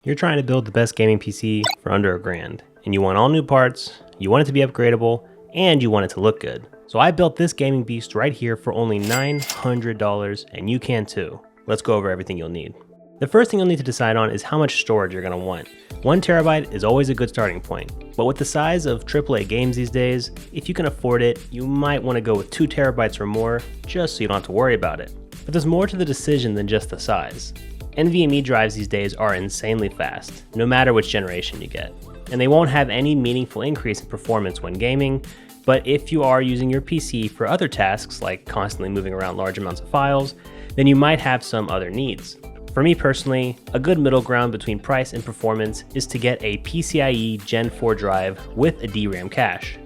You're trying to build the best gaming PC for under $1,000, and you want all new parts, you want it to be upgradable, and you want it to look good. So I built this gaming beast right here for only $900, and you can too. Let's go over everything you'll need. The first thing you'll need to decide on is how much storage you're going to want. 1 terabyte is always a good starting point, but with the size of AAA games these days, if you can afford it, you might want to go with 2 terabytes or more, just so you don't have to worry about it. But there's more to the decision than just the size. NVMe drives these days are insanely fast, no matter which generation you get, and they won't have any meaningful increase in performance when gaming, but if you are using your PC for other tasks like constantly moving around large amounts of files, then you might have some other needs. For me personally, a good middle ground between price and performance is to get a PCIe Gen 4 drive with a DRAM cache,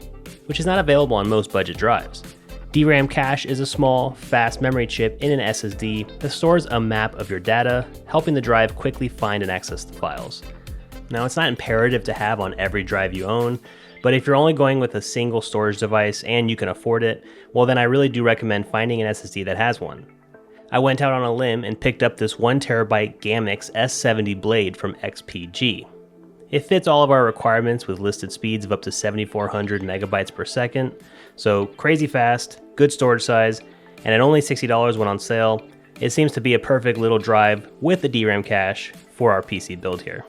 which is not available on most budget drives. DRAM cache is a small, fast memory chip in an SSD that stores a map of your data, helping the drive quickly find and access the files. Now, it's not imperative to have on every drive you own, but if you're only going with a single storage device and you can afford it, well then I really do recommend finding an SSD that has one. I went out on a limb and picked up this 1TB Gamix S70 blade from XPG. It fits all of our requirements with listed speeds of up to 7,400 megabytes per second, so crazy fast, good storage size, and at only $60 when on sale, it seems to be a perfect little drive with the DRAM cache for our PC build here.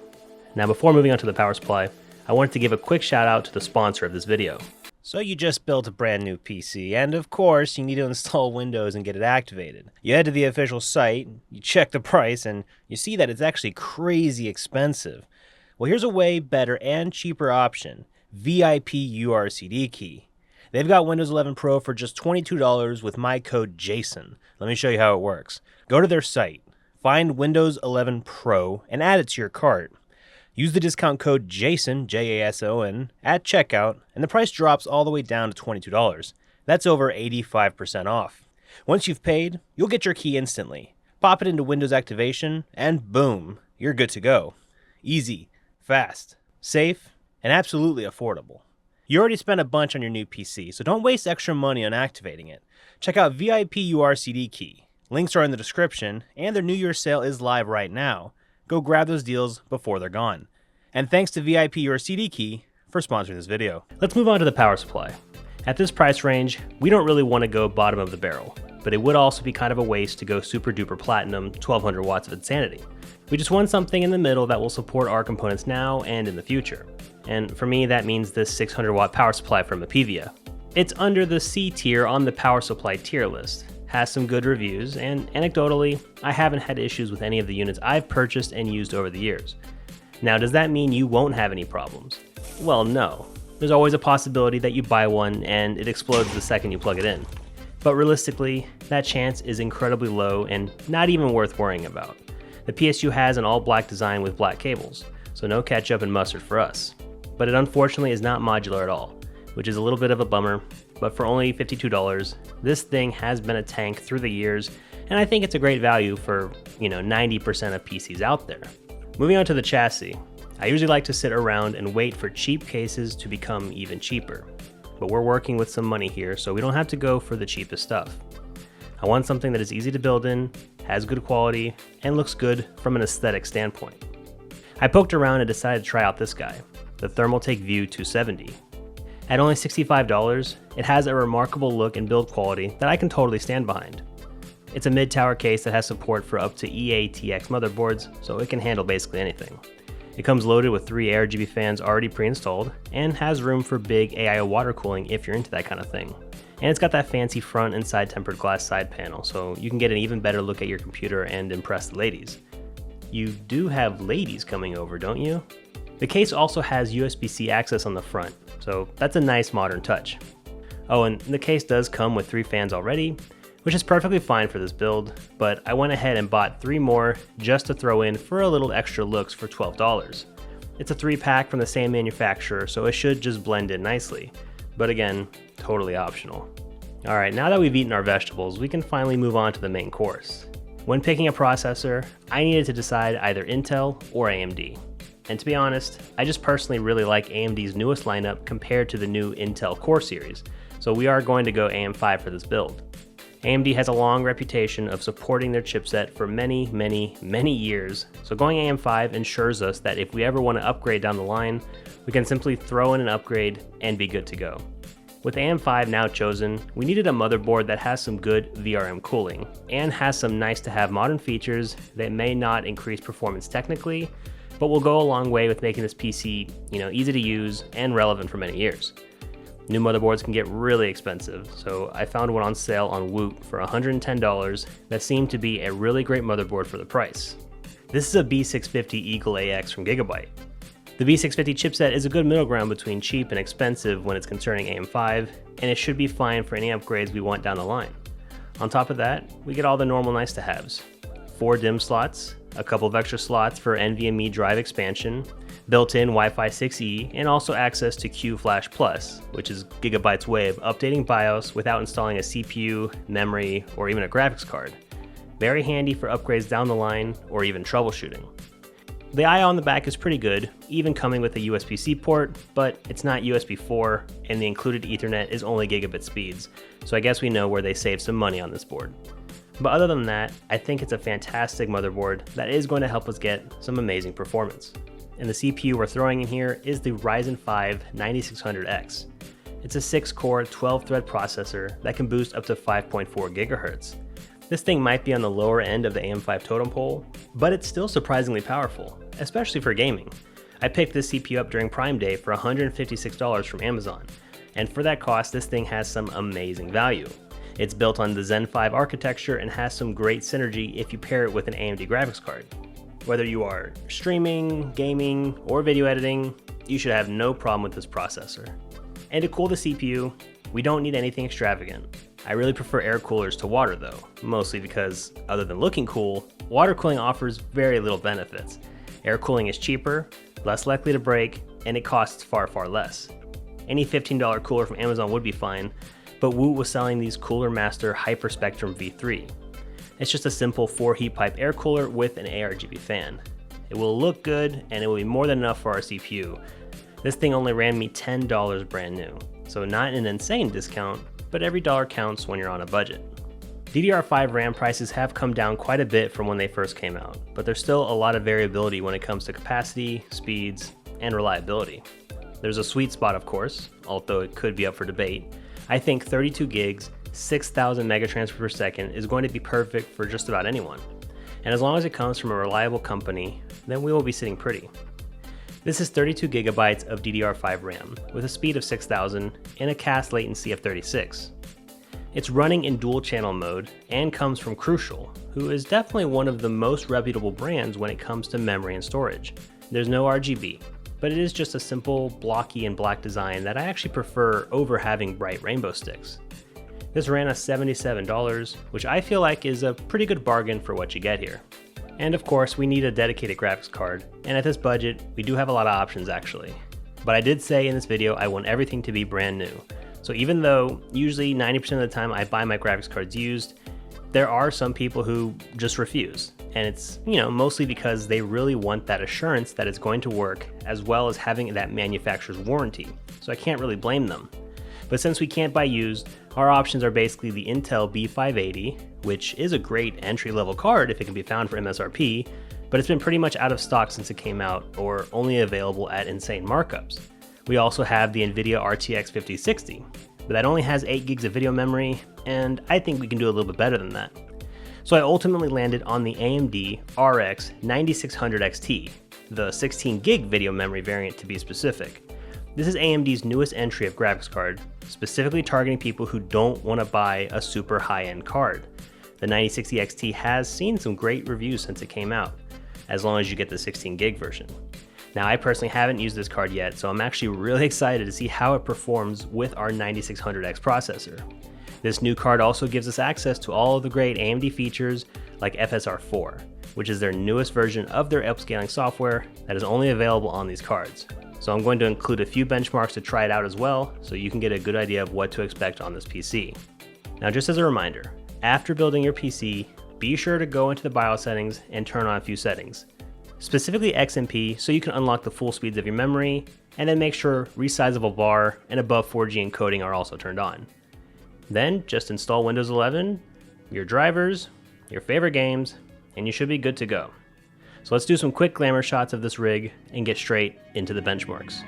Now before moving on to the power supply, I wanted to give a quick shout out to the sponsor of this video. So you just built a brand new PC, and of course you need to install Windows and get it activated. You head to the official site, you check the price, and you see that it's actually crazy expensive. Well, here's a way better and cheaper option, VIP URCD key. They've got Windows 11 Pro for just $22 with my code JASON. Let me show you how it works. Go to their site, find Windows 11 Pro, and add it to your cart. Use the discount code JASON, J-A-S-O-N, at checkout, and the price drops all the way down to $22. That's over 85% off. Once you've paid, you'll get your key instantly. Pop it into Windows activation, and boom, you're good to go. Easy, fast, safe, and absolutely affordable. You already spent a bunch on your new PC, so don't waste extra money on activating it. Check out VIP URCD key. Links are in the description, and their New Year's sale is live right now. Go grab those deals before they're gone. And thanks to VIP URCD key for sponsoring this video. Let's move on to the power supply. At this price range, we don't really want to go bottom of the barrel, but it would also be kind of a waste to go super duper platinum 1200 watts of insanity. We just want something in the middle that will support our components now and in the future. And for me, that means this 600 watt power supply from Apivia. It's under the C tier on the power supply tier list, has some good reviews, and anecdotally, I haven't had issues with any of the units I've purchased and used over the years. Now, does that mean you won't have any problems? Well, no. There's always a possibility that you buy one and it explodes the second you plug it in. But realistically, that chance is incredibly low and not even worth worrying about. The PSU has an all-black design with black cables, so no ketchup and mustard for us. But it unfortunately is not modular at all, which is a little bit of a bummer, but for only $52, this thing has been a tank through the years, and I think it's a great value for, 90% of PCs out there. Moving on to the chassis, I usually like to sit around and wait for cheap cases to become even cheaper, but we're working with some money here, so we don't have to go for the cheapest stuff. I want something that is easy to build in, has good quality, and looks good from an aesthetic standpoint. I poked around and decided to try out this guy, the Thermaltake View 270. At only $65, it has a remarkable look and build quality that I can totally stand behind. It's a mid-tower case that has support for up to EATX motherboards, so it can handle basically anything. It comes loaded with 3 ARGB fans already pre-installed, and has room for big AIO water cooling if you're into that kind of thing. And it's got that fancy front and side tempered glass side panel, so you can get an even better look at your computer and impress the ladies. You do have ladies coming over, don't you? The case also has USB-C access on the front, so that's a nice modern touch. Oh, and the case does come with 3 fans already, which is perfectly fine for this build, but I went ahead and bought 3 more just to throw in for a little extra looks for $12. It's a 3-pack from the same manufacturer, so it should just blend in nicely, but again, totally optional. Alright, now that we've eaten our vegetables, we can finally move on to the main course. When picking a processor, I needed to decide either Intel or AMD. And to be honest, I just personally really like AMD's newest lineup compared to the new Intel Core series, so we are going to go AM5 for this build. AMD has a long reputation of supporting their chipset for many years, so going AM5 ensures us that if we ever want to upgrade down the line, we can simply throw in an upgrade and be good to go. With AM5 now chosen, we needed a motherboard that has some good VRM cooling, and has some nice to have modern features that may not increase performance technically, but will go a long way with making this PC, easy to use and relevant for many years. New motherboards can get really expensive, so I found one on sale on Woot for $110 that seemed to be a really great motherboard for the price. This is a B650 Eagle AX from Gigabyte. The B650 chipset is a good middle ground between cheap and expensive when it's concerning AM5, and it should be fine for any upgrades we want down the line. On top of that, we get all the normal nice to haves. 4 DIMM slots, a couple of extra slots for NVMe drive expansion, built-in Wi-Fi 6E, and also access to Q-Flash Plus, which is Gigabyte's way of updating BIOS without installing a CPU, memory, or even a graphics card. Very handy for upgrades down the line or even troubleshooting. The I/O on the back is pretty good, even coming with a USB-C port, but it's not USB 4, and the included Ethernet is only gigabit speeds, so I guess we know where they save some money on this board. But other than that, I think it's a fantastic motherboard that is going to help us get some amazing performance. And the CPU we're throwing in here is the Ryzen 5 9600X. It's a 6-core, 12-thread processor that can boost up to 5.4 GHz. This thing might be on the lower end of the AM5 totem pole, but it's still surprisingly powerful, especially for gaming. I picked this CPU up during Prime Day for $156 from Amazon, and for that cost, this thing has some amazing value. It's built on the Zen 5 architecture and has some great synergy if you pair it with an AMD graphics card. Whether you are streaming, gaming, or video editing, you should have no problem with this processor. And to cool the CPU, we don't need anything extravagant. I really prefer air coolers to water though, mostly because, other than looking cool, water cooling offers very little benefits. Air cooling is cheaper, less likely to break, and it costs far less. Any $15 cooler from Amazon would be fine, but Woot was selling these Cooler Master Hyperspectrum V3. It's just a simple 4 heat pipe air cooler with an ARGB fan. It will look good, and it will be more than enough for our CPU. This thing only ran me $10 brand new, so not an insane discount, but every dollar counts when you're on a budget. DDR5 RAM prices have come down quite a bit from when they first came out, but there's still a lot of variability when it comes to capacity, speeds, and reliability. There's a sweet spot, of course, although it could be up for debate. I think 32 gigs, 6,000 megatransfers per second is going to be perfect for just about anyone. And as long as it comes from a reliable company, then we will be sitting pretty. This is 32 gigabytes of DDR5 RAM with a speed of 6,000 and a cast latency of 36. It's running in dual channel mode and comes from Crucial, who is definitely one of the most reputable brands when it comes to memory and storage. There's no RGB, but it is just a simple blocky and black design that I actually prefer over having bright rainbow sticks. This ran us $77, which I feel like is a pretty good bargain for what you get here. And of course, we need a dedicated graphics card, and at this budget, we do have a lot of options actually. But I did say in this video I want everything to be brand new. So even though usually 90% of the time I buy my graphics cards used, there are some people who just refuse. And it's, mostly because they really want that assurance that it's going to work, as well as having that manufacturer's warranty. So I can't really blame them. But since we can't buy used, our options are basically the Intel B580, which is a great entry-level card if it can be found for MSRP, but it's been pretty much out of stock since it came out, or only available at insane markups. We also have the NVIDIA RTX 5060, but that only has 8 gigs of video memory, and I think we can do a little bit better than that. So I ultimately landed on the AMD RX 9600 XT, the 16 gig video memory variant to be specific. This is AMD's newest entry of graphics card, specifically targeting people who don't want to buy a super high-end card. The 9060 XT has seen some great reviews since it came out, as long as you get the 16 gig version. Now, I personally haven't used this card yet, so I'm actually really excited to see how it performs with our 9600X processor. This new card also gives us access to all of the great AMD features like FSR4, which is their newest version of their upscaling software that is only available on these cards. So I'm going to include a few benchmarks to try it out as well, so you can get a good idea of what to expect on this PC. Now, just as a reminder, after building your PC, be sure to go into the BIOS settings and turn on a few settings, specifically XMP, so you can unlock the full speeds of your memory, and then make sure resizable bar and above 4G encoding are also turned on. Then just install Windows 11, your drivers, your favorite games, and you should be good to go. So let's do some quick glamour shots of this rig and get straight into the benchmarks.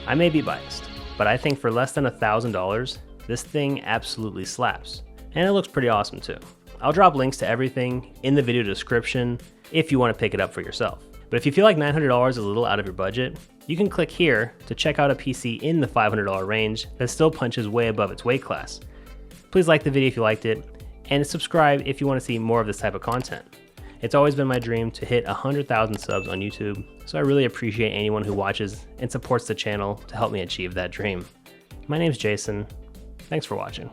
I may be biased, but I think for less than $1,000, this thing absolutely slaps. And it looks pretty awesome too. I'll drop links to everything in the video description if you want to pick it up for yourself. But if you feel like $900 is a little out of your budget, you can click here to check out a PC in the $500 range that still punches way above its weight class. Please like the video if you liked it, and subscribe if you want to see more of this type of content. It's always been my dream to hit 100,000 subs on YouTube, so I really appreciate anyone who watches and supports the channel to help me achieve that dream. My name's Jason. Thanks for watching.